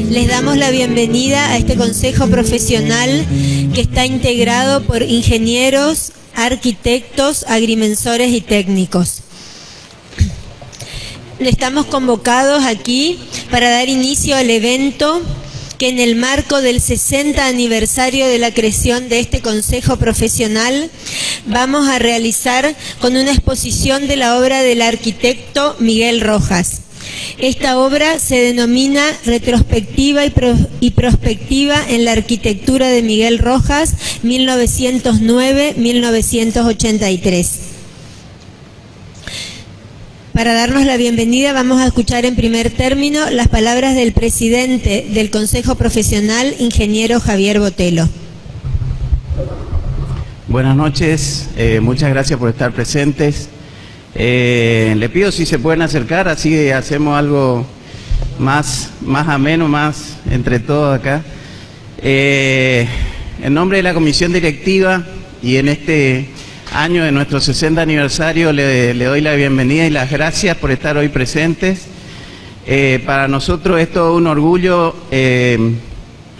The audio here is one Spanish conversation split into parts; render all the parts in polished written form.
Les damos la bienvenida a este consejo profesional que está integrado por ingenieros, arquitectos, agrimensores y técnicos. Estamos convocados aquí para dar inicio al evento que en el marco del 60 aniversario de la creación de este consejo profesional vamos a realizar con una exposición de la obra del arquitecto Miguel Rojas. Esta obra se denomina Retrospectiva y Prospectiva en la Arquitectura de Miguel Rojas, 1909-1983. Para darnos la bienvenida vamos a escuchar en primer término las palabras del presidente del Consejo Profesional, ingeniero Javier Botelo. Buenas noches, muchas gracias por estar presentes. Le pido si se pueden acercar, así hacemos algo más ameno, más entre todos acá. En nombre de la comisión directiva y en este año de nuestro 60 aniversario le doy la bienvenida y las gracias por estar hoy presentes. Para nosotros es todo un orgullo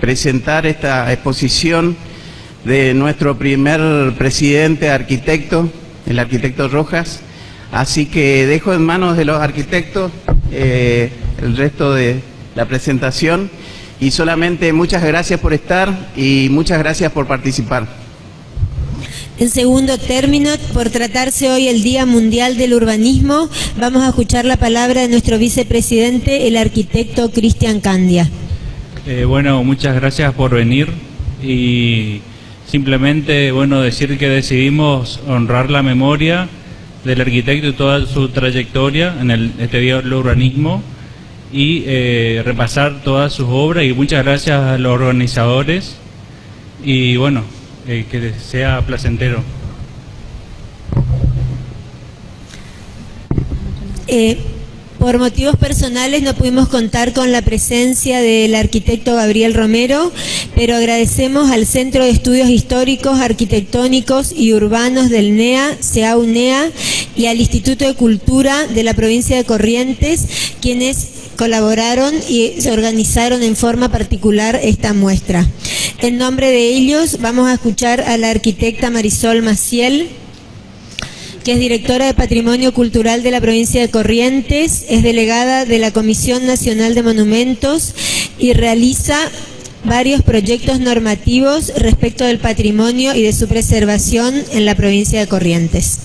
presentar esta exposición de nuestro primer presidente arquitecto, el arquitecto Rojas. Así que dejo en manos de los arquitectos el resto de la presentación y solamente muchas gracias por estar y muchas gracias por participar. En segundo término, por tratarse hoy el Día Mundial del Urbanismo, vamos a escuchar la palabra de nuestro vicepresidente, el arquitecto Cristian Candia. Bueno, muchas gracias por venir y simplemente, decir que decidimos honrar la memoria del arquitecto y toda su trayectoria en este Día del Urbanismo y repasar todas sus obras, y muchas gracias a los organizadores y que sea placentero. Por motivos personales no pudimos contar con la presencia del arquitecto Gabriel Romero, pero agradecemos al Centro de Estudios Históricos, Arquitectónicos y Urbanos del NEA, CEAU-NEA, y al Instituto de Cultura de la provincia de Corrientes, quienes colaboraron y se organizaron en forma particular esta muestra. En nombre de ellos vamos a escuchar a la arquitecta Marisol Maciel, que es directora de Patrimonio Cultural de la provincia de Corrientes, es delegada de la Comisión Nacional de Monumentos y realiza varios proyectos normativos respecto del patrimonio y de su preservación en la provincia de Corrientes.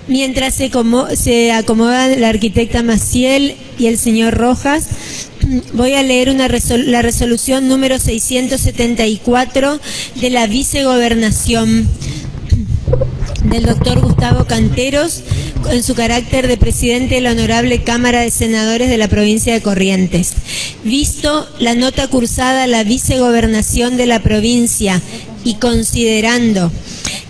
Mientras se acomoda la arquitecta Maciel y el señor Rojas, voy a leer la resolución número 674 de la vicegobernación del doctor Gustavo Canteros, en su carácter de presidente de la Honorable Cámara de Senadores de la provincia de Corrientes. Visto la nota cursada a la vicegobernación de la provincia y considerando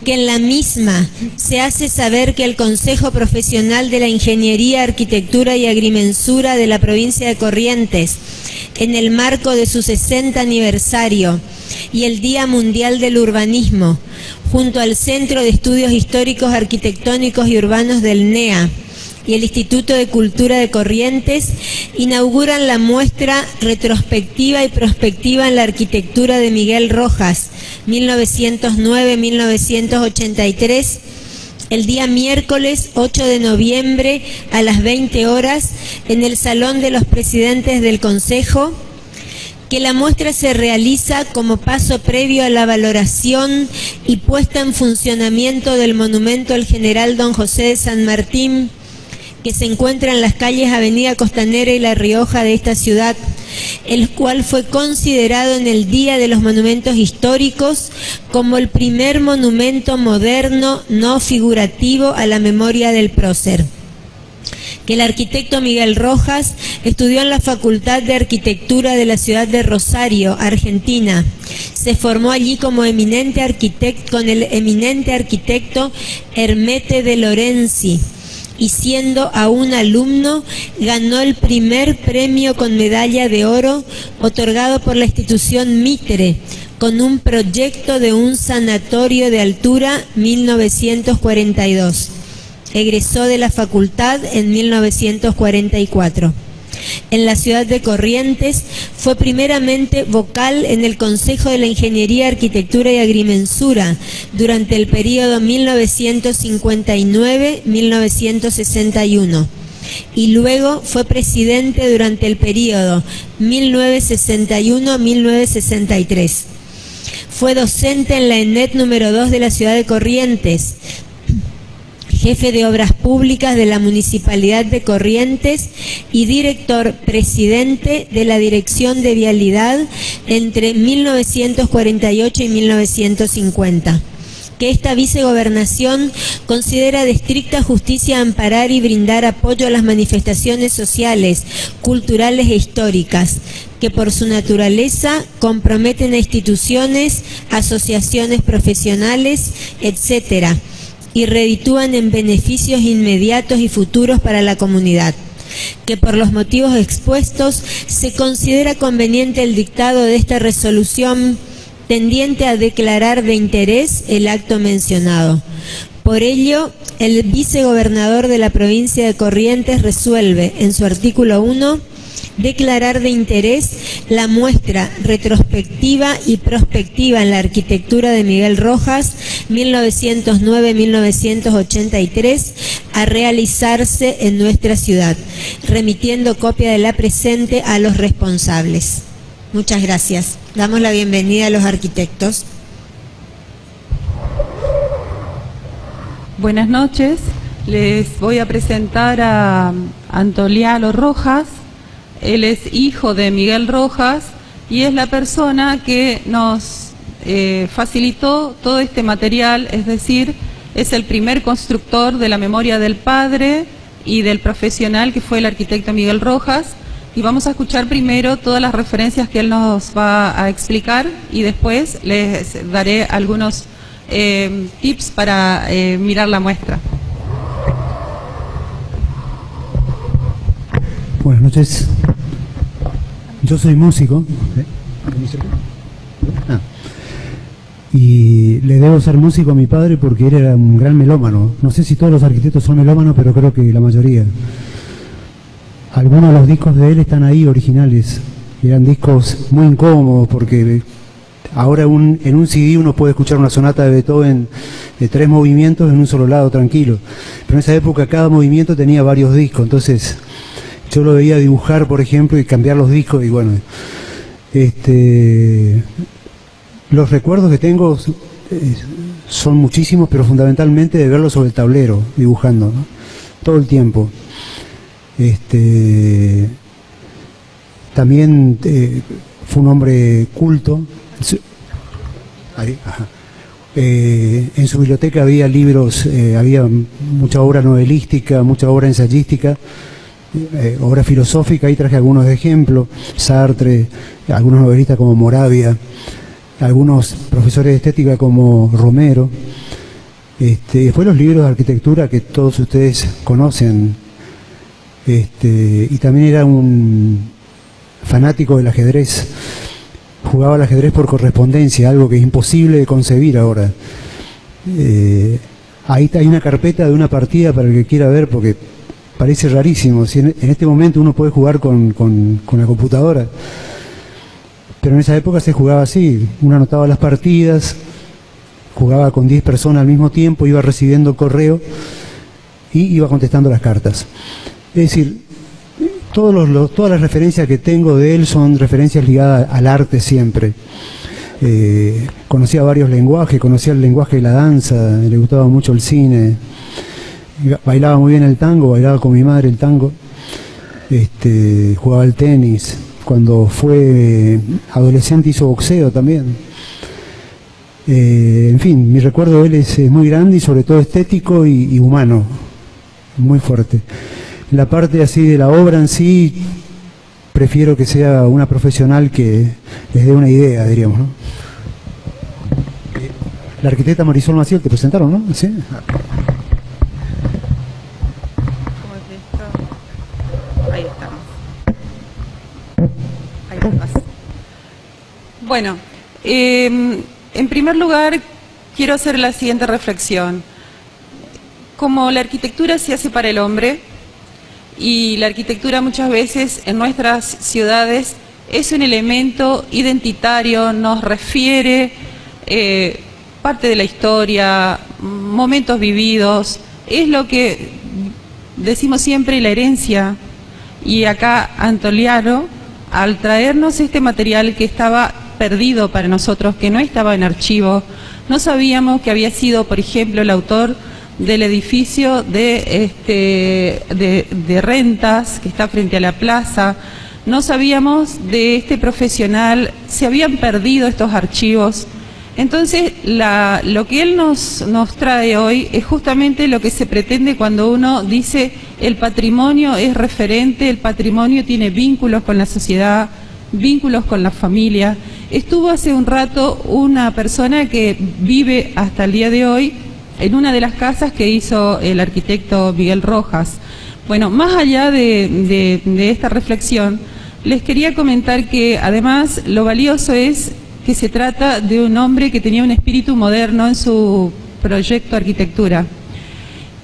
que en la misma se hace saber que el Consejo Profesional de la Ingeniería, Arquitectura y Agrimensura de la provincia de Corrientes, en el marco de su 60 aniversario y el Día Mundial del Urbanismo, junto al Centro de Estudios Históricos, Arquitectónicos y Urbanos del NEA y el Instituto de Cultura de Corrientes, inauguran la muestra Retrospectiva y Prospectiva en la Arquitectura de Miguel Rojas, 1909-1983, el día miércoles 8 de noviembre a las 20 horas en el Salón de los Presidentes del Consejo, que la muestra se realiza como paso previo a la valoración y puesta en funcionamiento del monumento al general Don José de San Martín, que se encuentra en las calles Avenida Costanera y La Rioja de esta ciudad, el cual fue considerado en el Día de los Monumentos Históricos como el primer monumento moderno no figurativo a la memoria del prócer, que el arquitecto Miguel Rojas estudió en la Facultad de Arquitectura de la ciudad de Rosario, Argentina. Se formó allí como con el eminente arquitecto Hermete de Lorenzi, y siendo aún alumno, ganó el primer premio con medalla de oro otorgado por la institución Mitre, con un proyecto de un sanatorio de altura 1942. Egresó de la facultad en 1944. En la ciudad de Corrientes fue primeramente vocal en el Consejo de la Ingeniería, Arquitectura y Agrimensura durante el periodo 1959-1961 y luego fue presidente durante el periodo 1961-1963. Fue docente en la ENET número 2 de la ciudad de Corrientes, jefe de Obras Públicas de la Municipalidad de Corrientes y director presidente de la Dirección de Vialidad entre 1948 y 1950. Que esta vicegobernación considera de estricta justicia amparar y brindar apoyo a las manifestaciones sociales, culturales e históricas, que por su naturaleza comprometen a instituciones, asociaciones profesionales, etc., y reditúan en beneficios inmediatos y futuros para la comunidad. Que por los motivos expuestos se considera conveniente el dictado de esta resolución tendiente a declarar de interés el acto mencionado. Por ello, el vicegobernador de la provincia de Corrientes resuelve, en su artículo 1, declarar de interés la muestra retrospectiva y prospectiva en la arquitectura de Miguel Rojas, 1909-1983, a realizarse en nuestra ciudad, remitiendo copia de la presente a los responsables. Muchas gracias. Damos la bienvenida a los arquitectos. Buenas noches. Les voy a presentar a Antoliano Rojas. Él es hijo de Miguel Rojas y es la persona que nos facilitó todo este material, es decir, es el primer constructor de la memoria del padre y del profesional que fue el arquitecto Miguel Rojas. Y vamos a escuchar primero todas las referencias que él nos va a explicar y después les daré algunos tips para mirar la muestra. Buenas noches. Yo soy músico y le debo ser músico a mi padre porque él era un gran melómano. No sé si todos los arquitectos son melómanos, pero creo que la mayoría. Algunos de los discos de él están ahí originales. Eran discos muy incómodos porque ahora en un CD uno puede escuchar una sonata de Beethoven de 3 movimientos en un solo lado, tranquilo. Pero en esa época cada movimiento tenía varios discos, entonces yo lo veía dibujar, por ejemplo, y cambiar los discos, y bueno, los recuerdos que tengo son muchísimos, pero fundamentalmente de verlo sobre el tablero, dibujando, ¿no? Todo el tiempo. También fue un hombre culto. Ahí, ajá. En su biblioteca había libros, había mucha obra novelística, mucha obra ensayística, obra filosófica. Ahí traje algunos ejemplos: Sartre, algunos novelistas como Moravia, algunos profesores de estética como Romero, después los libros de arquitectura que todos ustedes conocen, y también era un fanático del ajedrez. Jugaba al ajedrez por correspondencia, algo que es imposible de concebir ahora. Ahí hay una carpeta de una partida para el que quiera ver, porque parece rarísimo. Si en este momento uno puede jugar con la computadora, pero en esa época se jugaba así. Uno anotaba las partidas, jugaba con 10 personas al mismo tiempo, iba recibiendo correo y iba contestando las cartas. Es decir, todas las referencias que tengo de él son referencias ligadas al arte siempre. Conocía varios lenguajes, conocía el lenguaje de la danza, le gustaba mucho el cine, bailaba muy bien el tango, bailaba con mi madre el tango, jugaba al tenis. Cuando fue adolescente hizo boxeo también. En fin, mi recuerdo de él es muy grande y sobre todo estético y humano, muy fuerte. la parte así de la obra en sí, prefiero que sea una profesional que les dé una idea, diríamos, ¿no? La arquitecta Marisol Maciel, te presentaron, ¿no? ¿Sí? Ahí estamos. Ahí estás. Bueno, en primer lugar, quiero hacer la siguiente reflexión. Como la arquitectura se hace para el hombre, y la arquitectura muchas veces en nuestras ciudades es un elemento identitario, nos refiere parte de la historia, momentos vividos, es lo que decimos siempre, la herencia. Y acá Antoliano, al traernos este material que estaba perdido para nosotros, que no estaba en archivo, no sabíamos que había sido, por ejemplo, el autor del edificio de rentas que está frente a la plaza, no sabíamos de este profesional, se habían perdido estos archivos. Entonces, lo que él nos trae hoy es justamente lo que se pretende cuando uno dice el patrimonio es referente, el patrimonio tiene vínculos con la sociedad, vínculos con la familia. Estuvo hace un rato una persona que vive hasta el día de hoy en una de las casas que hizo el arquitecto Miguel Rojas. Bueno, más allá de esta reflexión, les quería comentar que además lo valioso es que se trata de un hombre que tenía un espíritu moderno en su proyecto arquitectura.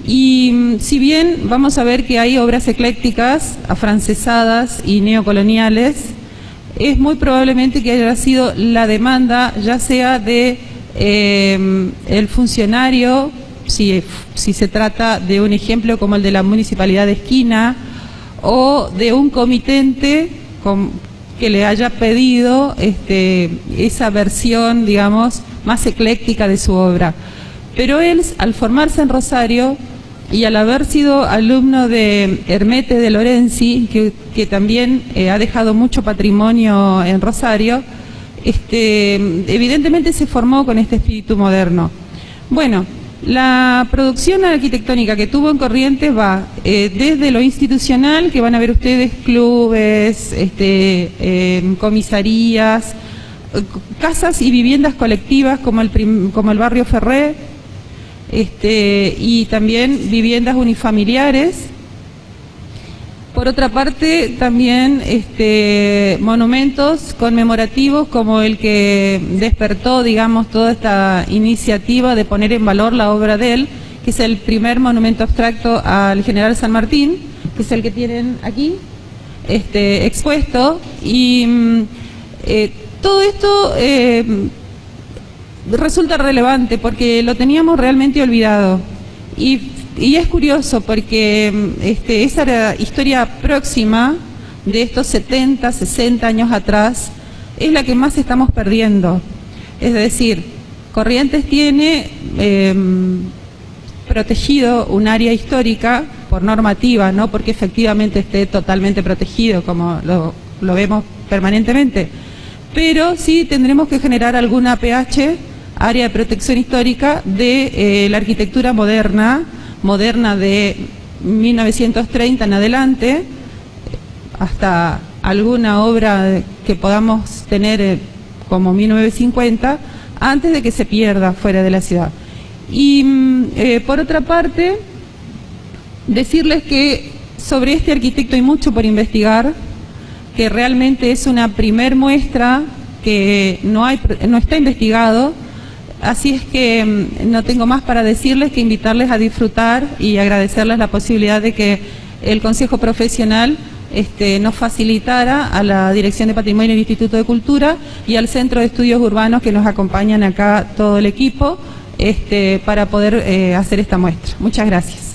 Y si bien vamos a ver que hay obras eclécticas, afrancesadas y neocoloniales, es muy probablemente que haya sido la demanda, ya sea de el funcionario, si se trata de un ejemplo como el de la Municipalidad de Esquina, o de un comitente que le haya pedido esa versión, digamos, más ecléctica de su obra. Pero él, al formarse en Rosario y al haber sido alumno de Hermete de Lorenzi, que también ha dejado mucho patrimonio en Rosario, evidentemente se formó con este espíritu moderno. Bueno, la producción arquitectónica que tuvo en Corrientes va desde lo institucional, que van a ver ustedes clubes, comisarías, casas y viviendas colectivas como el barrio Ferré, y también viviendas unifamiliares. Por otra parte, también monumentos conmemorativos como el que despertó, digamos, toda esta iniciativa de poner en valor la obra de él, que es el primer monumento abstracto al general San Martín, que es el que tienen aquí expuesto. Y todo esto resulta relevante porque lo teníamos realmente olvidado. Y es curioso porque esa era historia próxima de estos 70, 60 años atrás, es la que más estamos perdiendo. Es decir, Corrientes tiene protegido un área histórica por normativa, no porque efectivamente esté totalmente protegido como lo vemos permanentemente, pero sí tendremos que generar alguna APH, área de protección histórica, de la arquitectura moderna de 1930 en adelante, hasta alguna obra que podamos tener como 1950, antes de que se pierda fuera de la ciudad. Y por otra parte, decirles que sobre este arquitecto hay mucho por investigar, que realmente es una primer muestra que no está investigado. Así es que no tengo más para decirles que invitarles a disfrutar y agradecerles la posibilidad de que el Consejo Profesional nos facilitara a la Dirección de Patrimonio del Instituto de Cultura y al Centro de Estudios Urbanos que nos acompañan acá todo el equipo para poder hacer esta muestra. Muchas gracias.